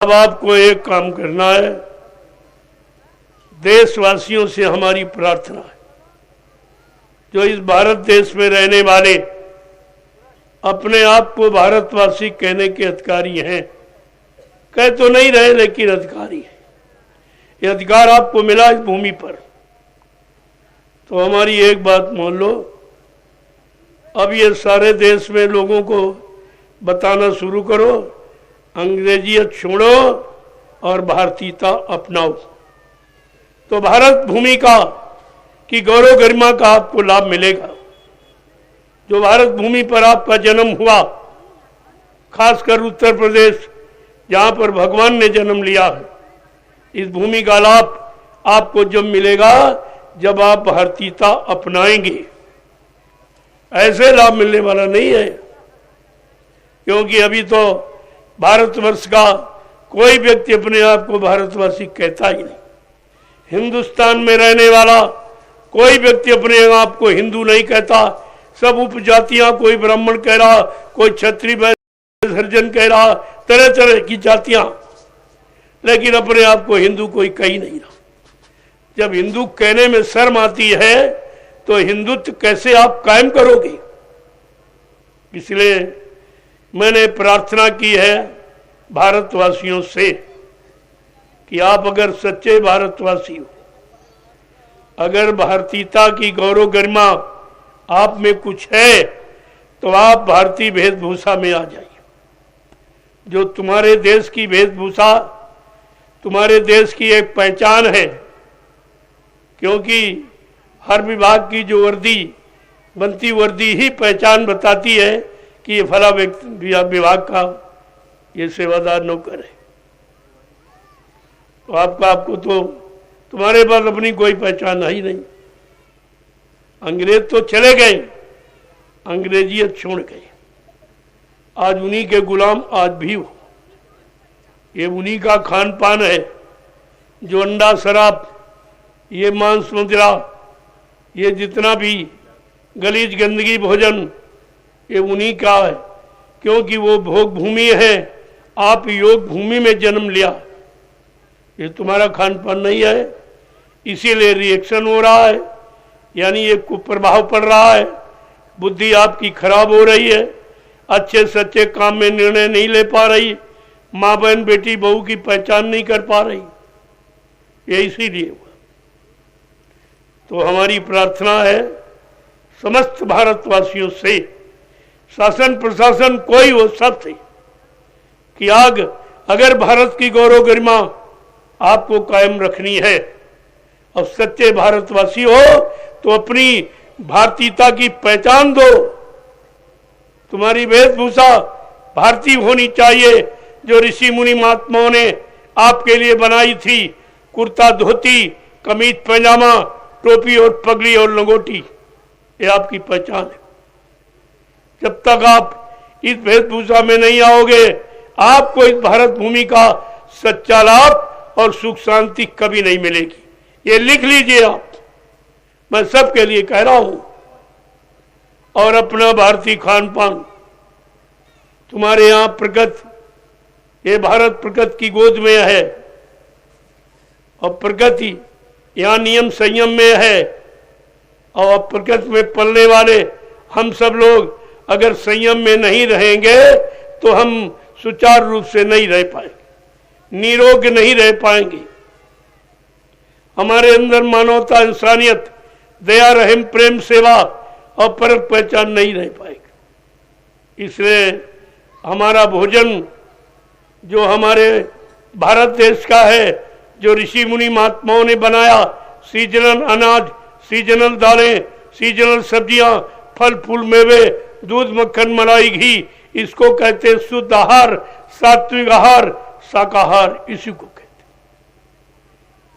अब आपको एक काम करना है। देशवासियों से हमारी प्रार्थना है, जो इस भारत देश में रहने वाले अपने आप को भारतवासी कहने के अधिकारी हैं, कह तो नहीं रहे लेकिन अधिकारी हैं। ये अधिकार आपको मिला इस भूमि पर, तो हमारी एक बात मान लो। अब ये सारे देश में लोगों को बताना शुरू करो, अंग्रेजियत छोड़ो और भारतीयता अपनाओ, तो भारत भूमि का की गौरव गरिमा का आपको लाभ मिलेगा। जो भारत भूमि पर आपका जन्म हुआ, खासकर उत्तर प्रदेश जहां पर भगवान ने जन्म लिया है, इस भूमि का लाभ आपको जब मिलेगा जब आप भारतीयता अपनाएंगे। ऐसे लाभ मिलने वाला नहीं है, क्योंकि अभी तो भारतवर्ष का कोई व्यक्ति अपने आप को भारतवासी कहता ही नहीं। हिंदुस्तान में रहने वाला कोई व्यक्ति अपने आप को हिंदू नहीं कहता। सब उपजातियां, कोई ब्राह्मण कह रहा, कोई क्षत्रिय वैश्य हरिजन कह रहा, तरह तरह की जातियां, लेकिन अपने आप को हिंदू कोई कह ही नहीं रहा। जब हिंदू कहने में शर्म आती है तो हिंदुत्व कैसे आप कायम करोगे? इसलिए मैंने प्रार्थना की है भारतवासियों से कि आप अगर सच्चे भारतवासी हो, अगर भारतीयता की गौरव गरिमा आप में कुछ है, तो आप भारतीय वेशभूषा में आ जाइए। जो तुम्हारे देश की वेशभूषा, तुम्हारे देश की एक पहचान है, क्योंकि हर विभाग की जो वर्दी बनती, वर्दी ही पहचान बताती है कि ये फला विभाग का ये सेवादार नौकर है। तो आपको तो तुम्हारे पास अपनी कोई पहचान है ही नहीं। अंग्रेज तो चले गए, अंग्रेजियत छोड़ गए, आज उन्हीं के गुलाम आज भी हो। ये उन्हीं का खान पान है, जो अंडा शराब, ये मांस मदिरा, ये जितना भी गलीज गंदगी भोजन, ये उन्हीं का है, क्योंकि वो भोग भूमि है। आप योग भूमि में जन्म लिया, ये तुम्हारा खान पान नहीं है, इसीलिए रिएक्शन हो रहा है, यानी ये कुप्रभाव पड़ रहा है। बुद्धि आपकी खराब हो रही है, अच्छे सच्चे काम में निर्णय नहीं ले पा रही, माँ बहन बेटी बहू की पहचान नहीं कर पा रही, ये इसीलिए हुआ। तो हमारी प्रार्थना है समस्त भारतवासियों से, शासन प्रशासन कोई हो, सबसे, कि अगर भारत की गौरव गरिमा आपको कायम रखनी है और सच्चे भारतवासी हो, तो अपनी भारतीयता की पहचान दो। तुम्हारी वेशभूषा भारतीय होनी चाहिए, जो ऋषि मुनि महात्माओं ने आपके लिए बनाई थी। कुर्ता धोती, कमीज पैजामा, टोपी और पगड़ी और लंगोटी, ये आपकी पहचान है। जब तक आप इस वेशभूषा में नहीं आओगे, आपको इस भारत भूमि का सच्चा लाभ और सुख शांति कभी नहीं मिलेगी। ये लिख लीजिए आप, मैं सबके लिए कह रहा हूं। और अपना भारतीय खान पान, तुम्हारे यहां प्रकृति, ये भारत प्रकृति की गोद में है, और प्रकृति यहाँ नियम संयम में है, और प्रकृति में पलने वाले हम सब लोग अगर संयम में नहीं रहेंगे तो हम सुचारू रूप से नहीं रह पाएंगे, निरोग नहीं रह पाएंगे। हमारे अंदर मानवता, इंसानियत, दया, रहम, प्रेम, सेवा और परख पहचान नहीं रह पाएगी। इसलिए हमारा भोजन जो हमारे भारत देश का है, जो ऋषि मुनि महात्माओं ने बनाया, सीजनल अनाज, सीजनल दालें, सीजनल सब्जियां, फल फूल मेवे, दूध मक्खन मलाई घी, इसको कहते शुद्ध आहार, सात्विक आहार, शाकाहार, इसी को कहते।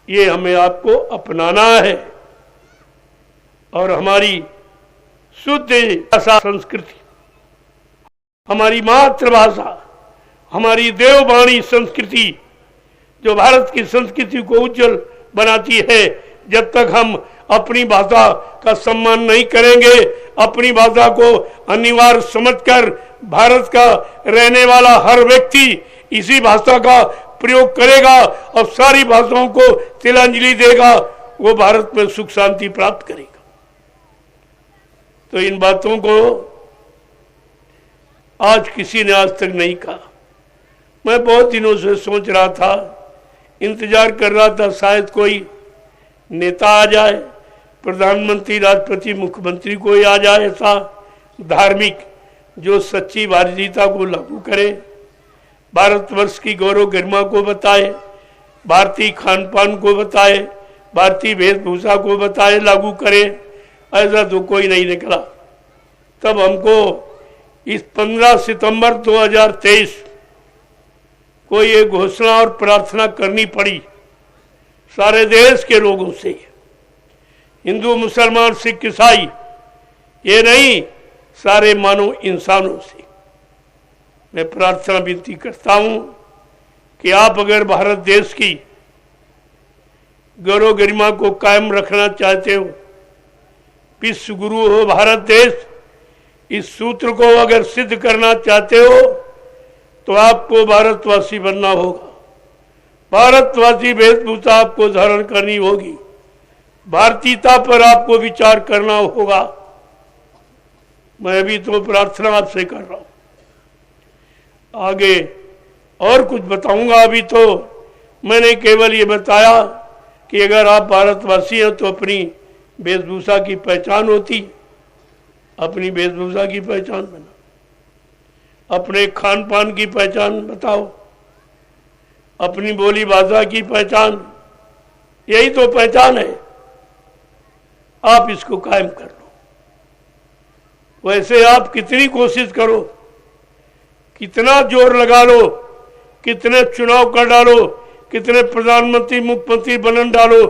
ये हमें आपको अपनाना है, और हमारी शुद्ध भाषा संस्कृति, हमारी मातृभाषा, हमारी देववाणी संस्कृति, जो भारत की संस्कृति को उज्जवल बनाती है, जब तक हम अपनी भाषा का सम्मान नहीं करेंगे, अपनी भाषा को अनिवार्य समझकर भारत का रहने वाला हर व्यक्ति इसी भाषा का प्रयोग करेगा और सारी भाषाओं को तिलांजलि देगा, वो भारत में सुख शांति प्राप्त करेगा। तो इन बातों को आज किसी ने आज तक नहीं कहा। मैं बहुत दिनों से सोच रहा था, इंतजार कर रहा था शायद कोई नेता आ जाए, प्रधानमंत्री, राष्ट्रपति, मुख्यमंत्री कोई आ जाए ऐसा धार्मिक जो सच्ची भारतीयता को लागू करे, भारतवर्ष की गौरव गरिमा को बताए, भारतीय खान पान को बताए, भारतीय वेशभूषा को बताए, लागू करे। ऐसा तो कोई नहीं निकला। तब हमको इस 15 सितंबर 2023 को ये घोषणा और प्रार्थना करनी पड़ी सारे देश के लोगों से, हिंदू, मुसलमान, सिख, ईसाई, ये नहीं, सारे मानव इंसानों से मैं प्रार्थना विनती करता हूं कि आप अगर भारत देश की गौरव गरिमा को कायम रखना चाहते हो, विश्व गुरु हो भारत देश, इस सूत्र को अगर सिद्ध करना चाहते हो तो आपको भारतवासी बनना होगा। भारतवासी वेशभूषा आपको धारण करनी होगी, भारतीयता पर आपको विचार करना होगा। मैं भी तो प्रार्थना आपसे कर रहा हूं, आगे और कुछ बताऊंगा। अभी तो मैंने केवल ये बताया कि अगर आप भारतवासी हैं तो अपनी वेशभूषा की पहचान होती, अपनी वेशभूषा की पहचान बना, अपने खान पान की पहचान बताओ, अपनी बोली भाषा की पहचान, यही तो पहचान है। आप इसको कायम कर लो। वैसे आप कितनी कोशिश करो, कितना जोर लगा लो, कितने चुनाव कर डालो, कितने प्रधानमंत्री, मुख्यमंत्री बनन डालो,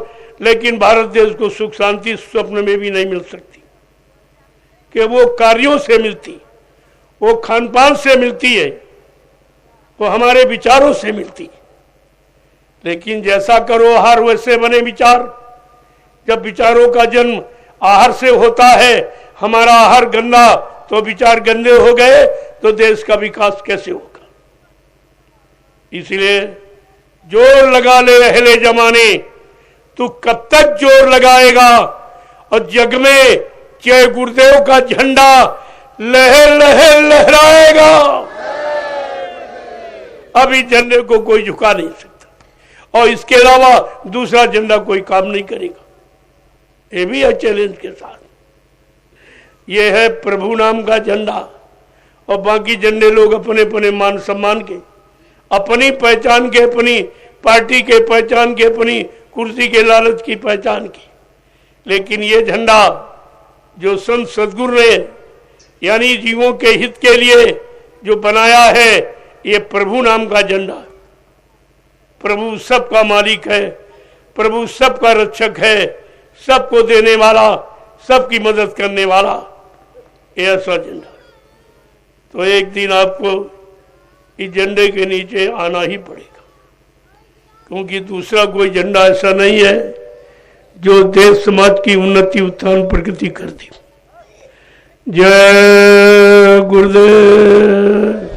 लेकिन भारत देश को सुख शांति स्वप्न में भी नहीं मिल सकती। कि वो कार्यों से मिलती, वो खान पान से मिलती है, वो हमारे विचारों से मिलती। लेकिन जैसा करो आहार वैसे बने विचार। जब विचारों का जन्म आहार से होता है, हमारा आहार गंदा तो विचार गंदे हो गए तो देश का विकास कैसे होगा। इसलिए जोर लगा ले अहले जमाने, तू कब तक जोर लगाएगा। और जग में जय गुरुदेव का झंडा लहर लहर लहराएगा। अब इस झंडे को कोई झुका नहीं सकता और इसके अलावा दूसरा झंडा कोई काम नहीं करेगा। ये भी है चैलेंज के साथ। ये है प्रभु नाम का झंडा और बाकी झंडे लोग अपने अपने मान सम्मान के, अपनी पहचान के, अपनी पार्टी के पहचान के, अपनी कुर्सी के लालच की पहचान की। लेकिन ये झंडा जो संत सदगुरु ने यानी जीवों के हित के लिए जो बनाया है, ये प्रभु नाम का झंडा। प्रभु सबका मालिक है, प्रभु सबका रक्षक है, सबको देने वाला, सबकी मदद करने वाला, ये ऐसा झंडा। तो एक दिन आपको इस झंडे के नीचे आना ही पड़ेगा, क्योंकि दूसरा कोई झंडा ऐसा नहीं है जो देश समाज की उन्नति, उत्थान, प्रगति कर दी। जय गुरुदेव।